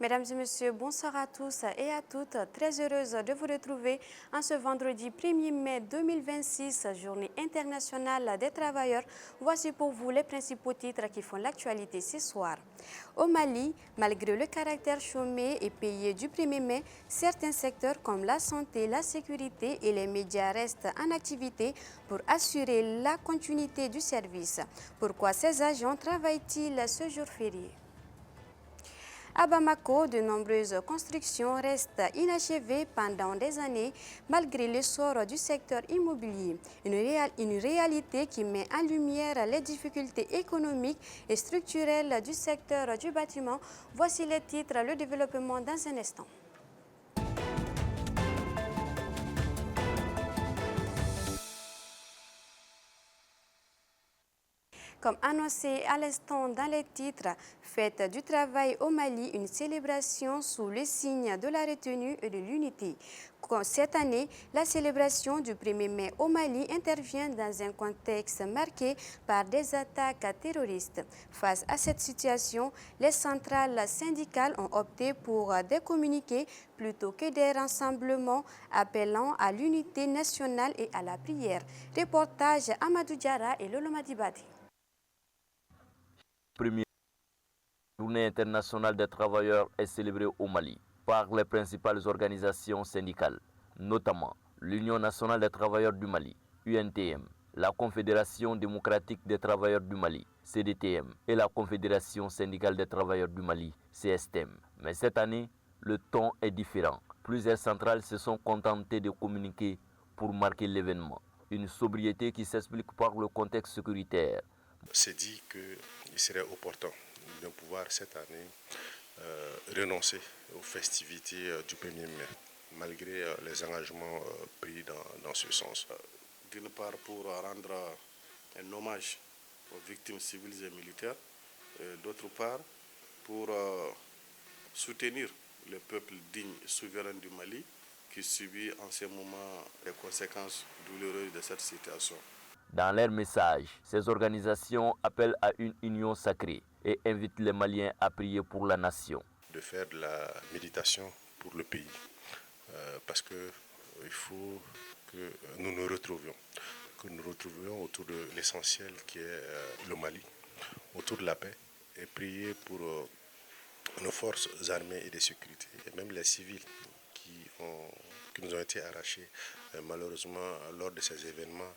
Mesdames et messieurs, bonsoir à tous et à toutes. Très heureuse de vous retrouver en ce vendredi 1er mai 2026, journée internationale des travailleurs. Voici pour vous les principaux titres qui font l'actualité ce soir. Au Mali, malgré le caractère chômé et payé du 1er mai, certains secteurs comme la santé, la sécurité et les médias restent en activité pour assurer la continuité du service. Pourquoi ces agents travaillent-ils ce jour férié? À Bamako, de nombreuses constructions restent inachevées pendant des années malgré l'essor du secteur immobilier. Une réalité qui met en lumière les difficultés économiques et structurelles du secteur du bâtiment. Voici les titres, le développement dans un instant. Comme annoncé à l'instant dans les titres, fête du travail au Mali, une célébration sous le signe de la retenue et de l'unité. Cette année, la célébration du 1er mai au Mali intervient dans un contexte marqué par des attaques terroristes. Face à cette situation, les centrales syndicales ont opté pour des communiqués plutôt que des rassemblements appelant à l'unité nationale et à la prière. Reportage Amadou Diara et Lolo Madibati. Première journée internationale des travailleurs est célébrée au Mali par les principales organisations syndicales, notamment l'Union nationale des travailleurs du Mali, UNTM, la Confédération démocratique des travailleurs du Mali, CDTM, et la Confédération syndicale des travailleurs du Mali, CSTM. Mais cette année, le ton est différent. Plusieurs centrales se sont contentées de communiquer pour marquer l'événement. Une sobriété qui s'explique par le contexte sécuritaire. C'est dit qu'il serait opportun de pouvoir cette année renoncer aux festivités du 1er mai, malgré les engagements pris dans ce sens. D'une part pour rendre un hommage aux victimes civiles et militaires, d'autre part pour soutenir le peuple digne et souverain du Mali qui subit en ce moment les conséquences douloureuses de cette situation. Dans leur message, ces organisations appellent à une union sacrée et invitent les Maliens à prier pour la nation. De faire de la méditation pour le pays, parce qu'il faut que nous nous retrouvions autour de l'essentiel qui est le Mali, autour de la paix, et prier pour nos forces armées et de sécurité, et même les civils qui nous ont été arrachés malheureusement lors de ces événements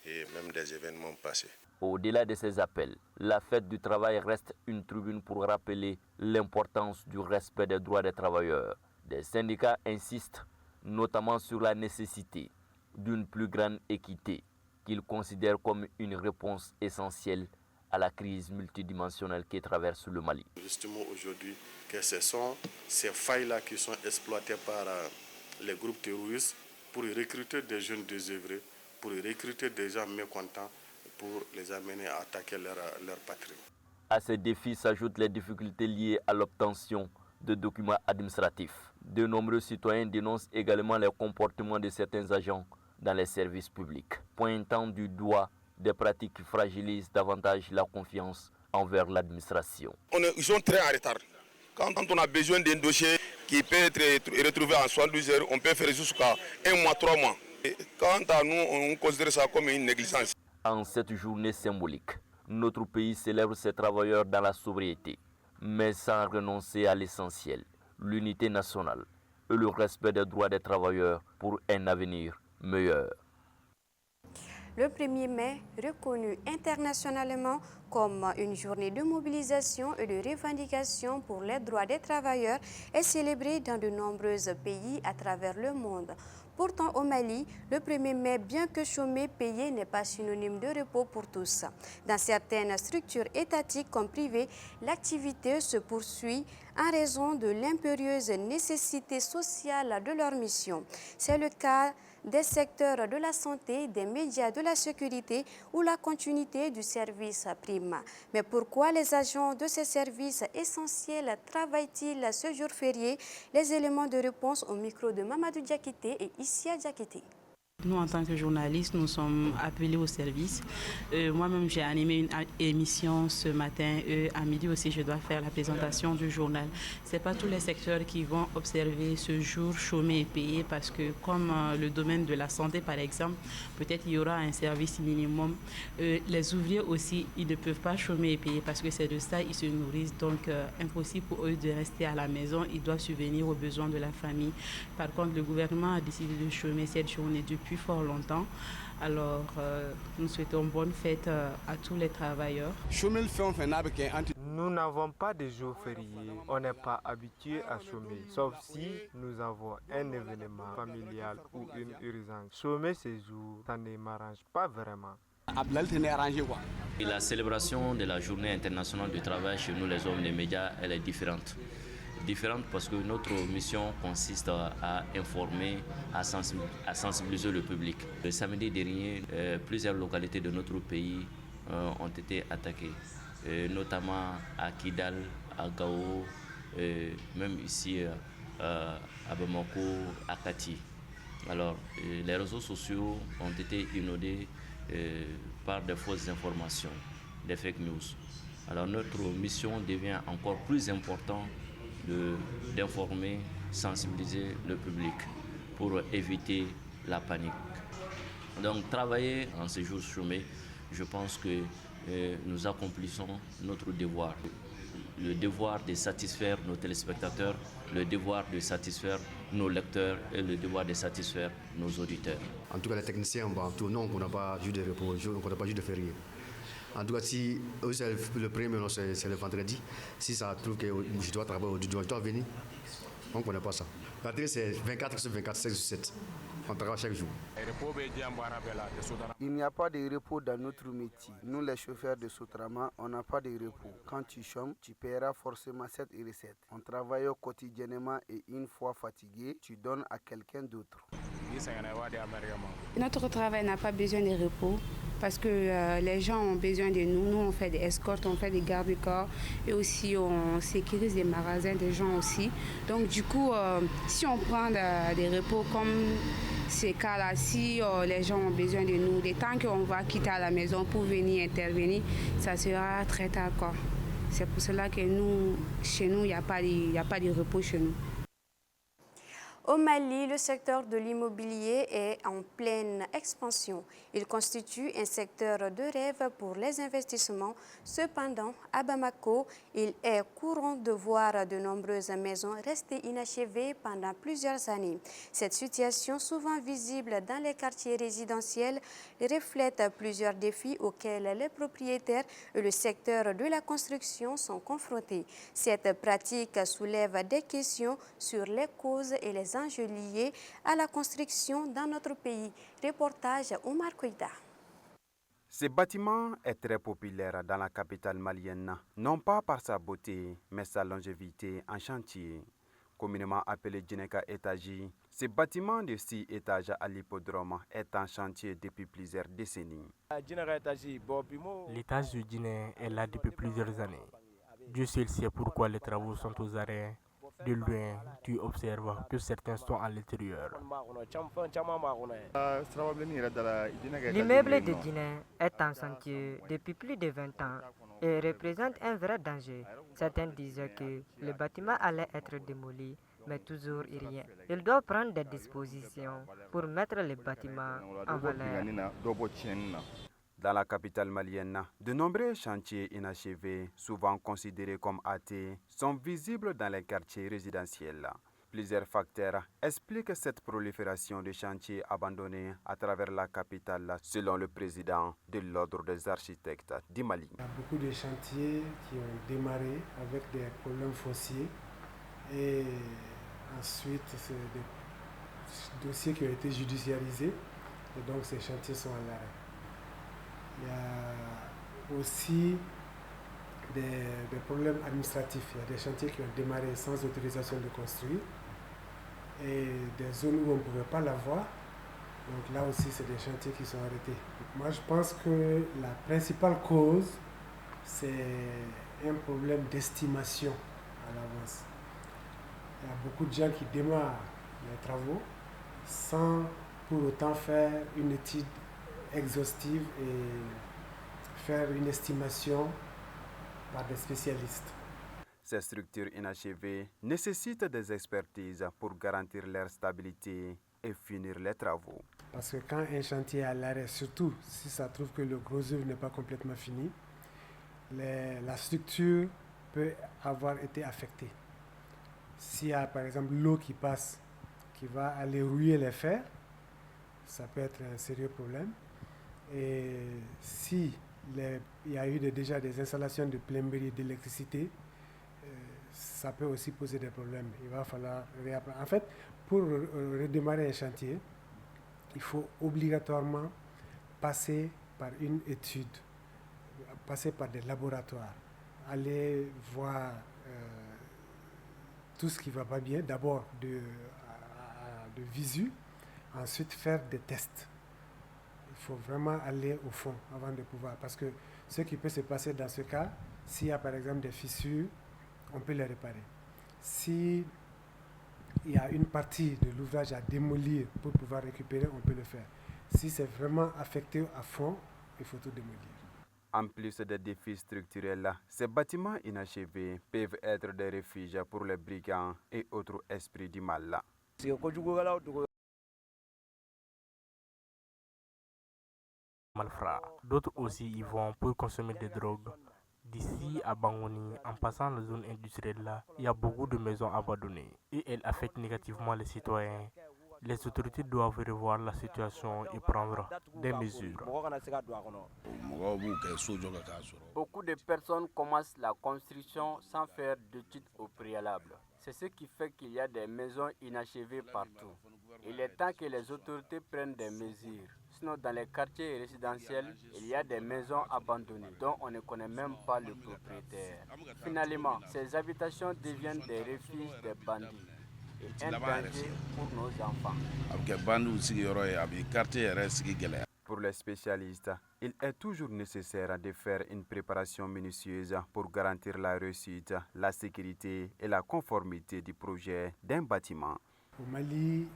et même des événements passés. Au-delà de ces appels, la fête du travail reste une tribune pour rappeler l'importance du respect des droits des travailleurs. Des syndicats insistent notamment sur la nécessité d'une plus grande équité qu'ils considèrent comme une réponse essentielle à la crise multidimensionnelle qui traverse le Mali. Justement aujourd'hui que ce sont ces failles-là qui sont exploitées par les groupes terroristes pour recruter des jeunes désœuvrés, pour recruter des gens mécontents, pour les amener à attaquer leur patrie. À ces défis s'ajoutent les difficultés liées à l'obtention de documents administratifs. De nombreux citoyens dénoncent également les comportements de certains agents dans les services publics, pointant du doigt des pratiques qui fragilisent davantage la confiance envers l'administration. Ils sont très en retard. Quand on a besoin d'un dossier qui peut être retrouvé en 72 heures, on peut faire jusqu'à 1 mois, 3 mois. Et quant à nous, on considère ça comme une négligence. En cette journée symbolique, notre pays célèbre ses travailleurs dans la sobriété, mais sans renoncer à l'essentiel, l'unité nationale et le respect des droits des travailleurs pour un avenir meilleur. Le 1er mai, reconnu internationalement comme une journée de mobilisation et de revendication pour les droits des travailleurs, est célébré dans de nombreux pays à travers le monde. Pourtant, au Mali, le 1er mai, bien que chômé, payé n'est pas synonyme de repos pour tous. Dans certaines structures étatiques comme privées, l'activité se poursuit en raison de l'impérieuse nécessité sociale de leur mission. C'est le cas des secteurs de la santé, des médias, de la sécurité ou la continuité du service prime. Mais pourquoi les agents de ces services essentiels travaillent-ils ce jour férié? Les éléments de réponse au micro de Mamadou Diakité et Issia Diakité. Nous, en tant que journalistes, nous sommes appelés au service. Moi-même, j'ai animé une émission ce matin. À midi aussi, je dois faire la présentation du journal. Ce n'est pas tous les secteurs qui vont observer ce jour chômé et payé parce que, comme le domaine de la santé, par exemple, peut-être il y aura un service minimum. Les ouvriers aussi, ils ne peuvent pas chômer et payer parce que c'est de ça ils se nourrissent. Donc, impossible pour eux de rester à la maison. Ils doivent subvenir aux besoins de la famille. Par contre, le gouvernement a décidé de chômer cette journée depuis fort longtemps. Alors, nous souhaitons bonne fête à tous les travailleurs. Nous n'avons pas de jours fériés. On n'est pas habitué à chômer, sauf si nous avons un événement familial ou une urgence. Chômer ces jours, ça ne m'arrange pas vraiment. Et la célébration de la journée internationale du travail chez nous, les hommes des médias, elle est différente. Différente parce que notre mission consiste à informer, à sensibiliser le public. Le samedi dernier, plusieurs localités de notre pays ont été attaquées, notamment à Kidal, à Gao, même ici à Bamako, à Kati. Alors, les réseaux sociaux ont été inondés par des fausses informations, des fake news. Alors, notre mission devient encore plus importante d'informer, sensibiliser le public pour éviter la panique. Donc travailler en ces jours chômés, je pense que nous accomplissons notre devoir. Le devoir de satisfaire nos téléspectateurs, le devoir de satisfaire nos lecteurs et le devoir de satisfaire nos auditeurs. En tout cas, les techniciens, non, on n'a pas jour de repos, on n'a pas jour de férié. En tout cas, si le premier, c'est le vendredi, si ça trouve que je dois travailler, je dois venir, on ne connaît pas ça. La télé, c'est 24 sur 24, 7 sur 7. On travaille chaque jour. Il n'y a pas de repos dans notre métier. Nous, les chauffeurs de Sotrama, on n'a pas de repos. Quand tu chômes, tu paieras forcément cette recette. On travaille quotidiennement et une fois fatigué, tu donnes à quelqu'un d'autre. Notre travail n'a pas besoin de repos parce que les gens ont besoin de nous. Nous, on fait des escortes, on fait des gardes du corps et aussi on sécurise des magasins des gens aussi. Donc du coup, si on prend des repos comme ces cas-là, si les gens ont besoin de nous, le temps qu'on va quitter à la maison pour venir intervenir, ça sera très tard, quoi. C'est pour cela que nous, chez nous, il n'y a pas de repos chez nous. Au Mali, le secteur de l'immobilier est en pleine expansion. Il constitue un secteur de rêve pour les investissements. Cependant, à Bamako, il est courant de voir de nombreuses maisons rester inachevées pendant plusieurs années. Cette situation, souvent visible dans les quartiers résidentiels, reflète plusieurs défis auxquels les propriétaires et le secteur de la construction sont confrontés. Cette pratique soulève des questions sur les causes et les enjeux liés à la construction dans notre pays. Reportage Omar Koïda. Ce bâtiment est très populaire dans la capitale malienne, non pas par sa beauté, mais sa longévité en chantier. Communément appelé Djineka Etaji, ce bâtiment de 6 étages à l'hippodrome est en chantier depuis plusieurs décennies. L'étage du Djiné est là depuis plusieurs années. Dieu seul sait pourquoi les travaux sont aux arrêts. De loin, tu observes que certains sont à l'intérieur. L'immeuble de Djiné est en chantier depuis plus de 20 ans et représente un vrai danger. Certains disaient que le bâtiment allait être démoli, mais toujours rien. Ils doivent prendre des dispositions pour mettre le bâtiment en valeur. Dans la capitale malienne, de nombreux chantiers inachevés, souvent considérés comme athées, sont visibles dans les quartiers résidentiels. Plusieurs facteurs expliquent cette prolifération de chantiers abandonnés à travers la capitale, selon le président de l'Ordre des architectes du Mali. Il y a beaucoup de chantiers qui ont démarré avec des problèmes fonciers et ensuite c'est des dossiers qui ont été judiciarisés et donc ces chantiers sont à l'arrêt. Il y a aussi des problèmes administratifs. Il y a des chantiers qui ont démarré sans autorisation de construire et des zones où on ne pouvait pas l'avoir. Donc là aussi, c'est des chantiers qui sont arrêtés. Moi, je pense que la principale cause, c'est un problème d'estimation à l'avance. Il y a beaucoup de gens qui démarrent les travaux sans pour autant faire une étude exhaustive et faire une estimation par des spécialistes. Ces structures inachevées nécessitent des expertises pour garantir leur stabilité et finir les travaux. Parce que quand un chantier est à l'arrêt, surtout si ça trouve que le gros œuvre n'est pas complètement fini, la structure peut avoir été affectée. S'il y a par exemple l'eau qui passe, qui va aller rouiller les fers, ça peut être un sérieux problème. Et si il y a eu déjà des installations de plomberie, d'électricité, ça peut aussi poser des problèmes. Il va falloir réapprendre. En fait, pour redémarrer un chantier, il faut obligatoirement passer par une étude, passer par des laboratoires, aller voir tout ce qui ne va pas bien, d'abord de visu, ensuite faire des tests. Il faut vraiment aller au fond avant de pouvoir, parce que ce qui peut se passer dans ce cas, s'il y a par exemple des fissures, on peut les réparer. Si il y a une partie de l'ouvrage à démolir pour pouvoir récupérer, on peut le faire. Si c'est vraiment affecté à fond, il faut tout démolir. En plus des défis structurels, ces bâtiments inachevés peuvent être des refuges pour les brigands et autres esprits du mal. Malfrats. D'autres aussi y vont pour consommer des drogues. D'ici à Bangoni, en passant la zone industrielle là, il y a beaucoup de maisons abandonnées et elles affectent négativement les citoyens. Les autorités doivent revoir la situation et prendre des mesures. Beaucoup de personnes commencent la construction sans faire d'études au préalable. C'est ce qui fait qu'il y a des maisons inachevées partout. Il est temps que les autorités prennent des mesures. Sinon, dans les quartiers résidentiels, il y a des maisons abandonnées dont on ne connaît même pas le propriétaire. Finalement, ces habitations deviennent des refuges des bandits et un danger pour nos enfants. Pour les spécialistes, il est toujours nécessaire de faire une préparation minutieuse pour garantir la réussite, la sécurité et la conformité du projet d'un bâtiment. Au Mali,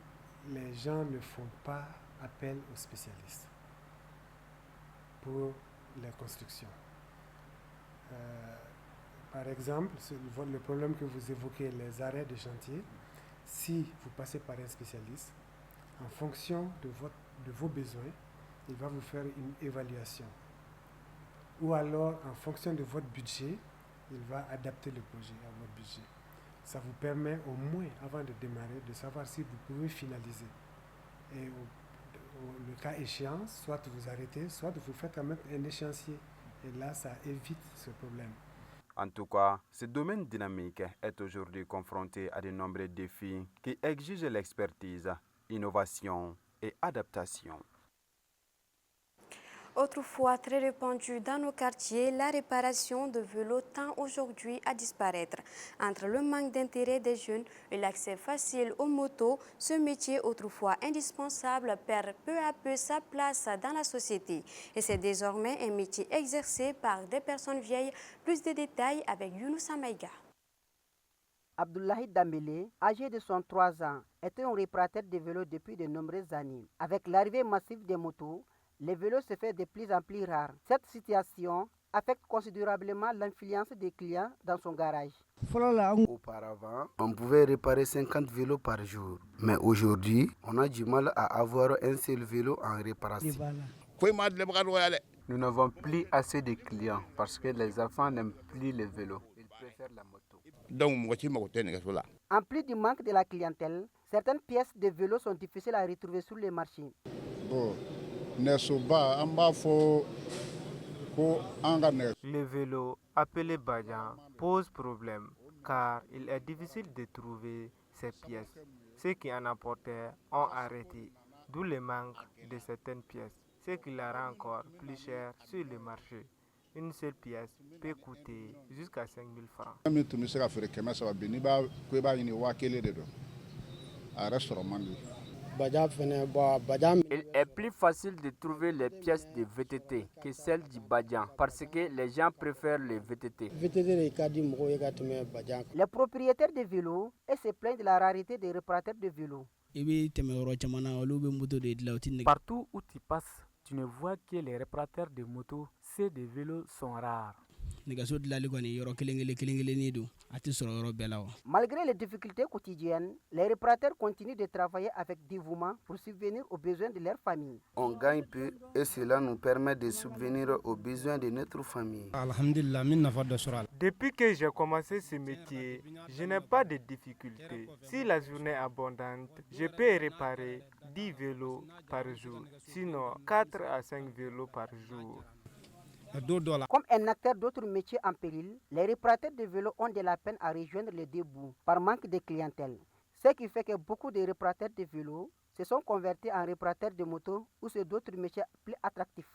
les gens ne font pas appel aux spécialistes pour les constructions. Par exemple, le problème que vous évoquez, les arrêts de chantier, si vous passez par un spécialiste, en fonction de vos besoins, il va vous faire une évaluation. Ou alors, en fonction de votre budget, il va adapter le projet à votre budget. Ça vous permet au moins, avant de démarrer, de savoir si vous pouvez finaliser. Et le cas échéant, soit vous arrêtez, soit vous faites quand même un échéancier. Et là, ça évite ce problème. En tout cas, ce domaine dynamique est aujourd'hui confronté à de nombreux défis qui exigent l'expertise, innovation et adaptation. Autrefois très répandue dans nos quartiers, la réparation de vélos tend aujourd'hui à disparaître. Entre le manque d'intérêt des jeunes et l'accès facile aux motos, ce métier autrefois indispensable perd peu à peu sa place dans la société. Et c'est désormais un métier exercé par des personnes vieilles. Plus de détails avec Younous Amaïga. Abdoulaye Dambélé, âgé de 63 ans, était un réparateur de vélos depuis de nombreuses années. Avec l'arrivée massive des motos, les vélos se font de plus en plus rares. Cette situation affecte considérablement l'influence des clients dans son garage. Auparavant, on pouvait réparer 50 vélos par jour. Mais aujourd'hui, on a du mal à avoir un seul vélo en réparation. Nous n'avons plus assez de clients parce que les enfants n'aiment plus les vélos. Ils préfèrent la moto. En plus du manque de la clientèle, certaines pièces de vélos sont difficiles à retrouver sur les marchés. Le vélo, appelé Bajan, pose problème car il est difficile de trouver ces pièces. Ceux qui en apportaient ont arrêté, d'où le manque de certaines pièces, ce qui la rend encore plus cher sur le marché. Une seule pièce peut coûter jusqu'à 5 000 francs. Il est plus facile de trouver les pièces de VTT que celles du Badian parce que les gens préfèrent les VTT. Les propriétaires de vélos se plaignent de la rareté des réparateurs de vélos. Partout où tu passes, tu ne vois que les réparateurs de motos. Ceux de vélos sont rares. Malgré les difficultés quotidiennes, les réparateurs continuent de travailler avec dévouement pour subvenir aux besoins de leur famille. On gagne peu et cela nous permet de subvenir aux besoins de notre famille. Depuis que j'ai commencé ce métier, je n'ai pas de difficultés. Si la journée est abondante, je peux réparer 10 vélos par jour, sinon 4 à 5 vélos par jour. Comme un acteur d'autres métiers en péril, les réparateurs de vélos ont de la peine à rejoindre les deux bouts par manque de clientèle. Ce qui fait que beaucoup de réparateurs de vélos se sont convertis en réparateurs de motos ou sur d'autres métiers plus attractifs.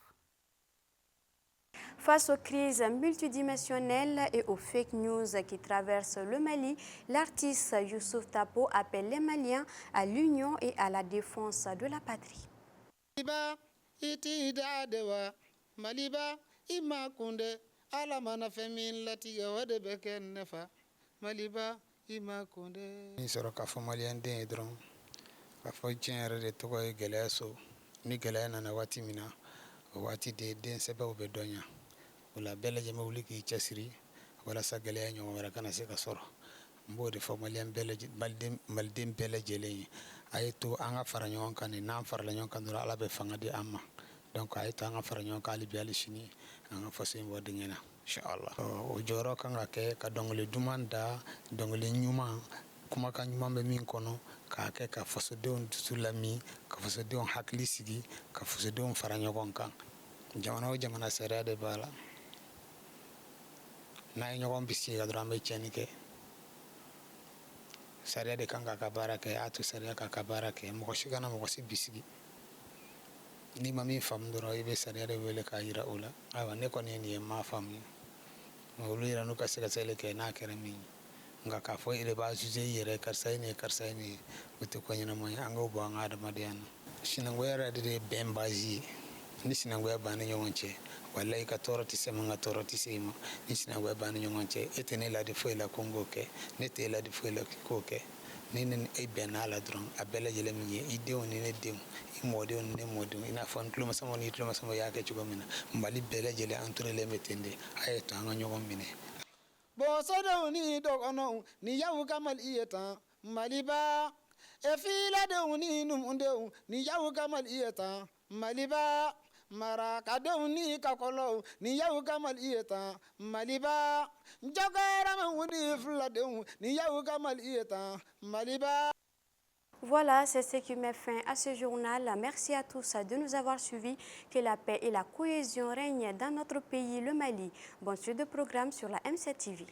Face aux crises multidimensionnelles et aux fake news qui traversent le Mali, l'artiste Youssouf Tapo appelle les Maliens à l'union et à la défense de la patrie. Ima kunde ala mana femin latiga wade beken nefa maliba ima kunde ni soro ka fo malien den dron ka fo tienre de to ko geleso ni gelena na wati mina wati de den sebe obe donya wala bele jema wuli ki chasiri wala sa gele nyo wala kana se ka soro mbode fo malien bele maldim bele jele ay to anga fara nyon kan ni nam fara la nyon kan dura ala be fanga di amma donc ay to anga fara nyon ka ali biali shini anga fasim wadi ngena inshallah o joro kanga ke ka dongole dumanda dongole nyuma kuma ka nyuma be min kono ka ke ka faso de on sulami ka faso de on hakli sigi ka faso de on fara nyon kan jamana sere de bala na nyon bisi ga drame chenike sere de kanga ka barake atu sere ka barake mo shigana mo bisigi ni mami fam doro ibe sare wele ka ira ola awa ne ko ni ma fam mo lu ira no ka se sele ke na kere mi nga ka fo ire ba juje yere karsay ni buti ko nyina mo anga bo nga da madiana sinango yara de bembaji ni sinango ya bana nyonche wallahi ka toroti se manga toroti se mo ni sinango ya bana nyonche etene la de fo la kongo ke ne te la de fo la ko ke ninen ay benala dron abela jele mi ide woni ne dem imode on ne modum ina fon tlo masamo ni tlo masamo ya ke chugo mina mbali bela jele entre le metende ay to nga nyogo mine bo so do ni do ono ni yawu kamal iyeta maliba e fila de ni num unde ni yawu kamal iyeta maliba maraka de ni kakolo ni yawu kamal iyeta maliba Voilà, c'est ce qui met fin à ce journal. Merci à tous de nous avoir suivis. Que la paix et la cohésion règnent dans notre pays, le Mali. Bonne suite de programme sur la M7 TV.